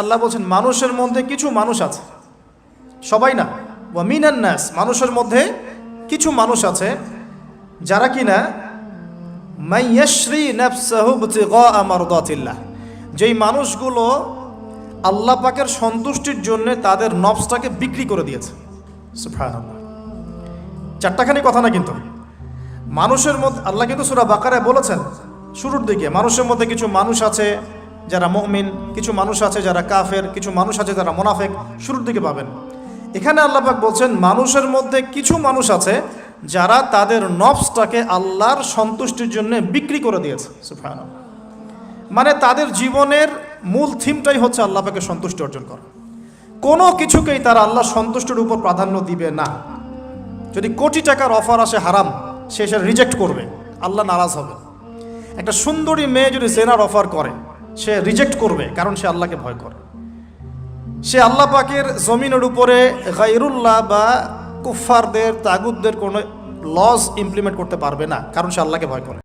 আল্লাহ বলছেন মানুষের মধ্যে কিছু মানুষ আছে, সবাই না, ওয়া মিনান নাস, মানুষের মধ্যে কিছু মানুষ আছে যারা কিনা মাইয়াশরি নাফসাহু ইবতিগা মারদাতিল্লাহ, যেই মানুষগুলো আল্লাহ পাকের সন্তুষ্টির জন্য তাদের নফসটাকে বিক্রি করে দিয়েছে। সুবহানাল্লাহ, চারটাখানি কথা না, কিন্তু মানুষের মধ্যে আল্লাহ কিন্তু সূরা বাকারায় বলেছেন শুরুর দিকে, মানুষের মধ্যে কিছু মানুষ আছে যারা মুমিন, কিছু মানুষ আছে যারা কাফের, কিছু মানুষ আছে যারা মুনাফিক, শুরুর দিকে পাবেন। এখানে আল্লাহ পাক বলছেন মানুষের মধ্যে কিছু মানুষ আছে যারা তাদের নফসটাকে আল্লাহর সন্তুষ্টির জন্য বিক্রি করে দিয়েছে। সুবহানাল্লাহ, মানে তাদের জীবনের মূল থিমটাই হচ্ছে আল্লাহ পাকের সন্তুষ্টি অর্জন করা। কোনো কিছুকেই তারা আল্লাহর সন্তুষ্টির উপর প্রাধান্য দিবে না। যদি কোটি টাকার অফার আসে হারাম, সে সেটা রিজেক্ট করবে, আল্লাহ নারাজ হবে। একটা সুন্দরী মেয়ে যদি জেনার অফার করে, সে রিজেক্ট করবে, কারণ সে আল্লাহকে ভয় করে। সে আল্লাহ পাকের জমিনের উপরে গায়রুল্লাহ বা কুফফারদের, তাগুতদের কোনো লজ ইমপ্লিমেন্ট করতে পারবে না, কারণ সে আল্লাহকে ভয় করে।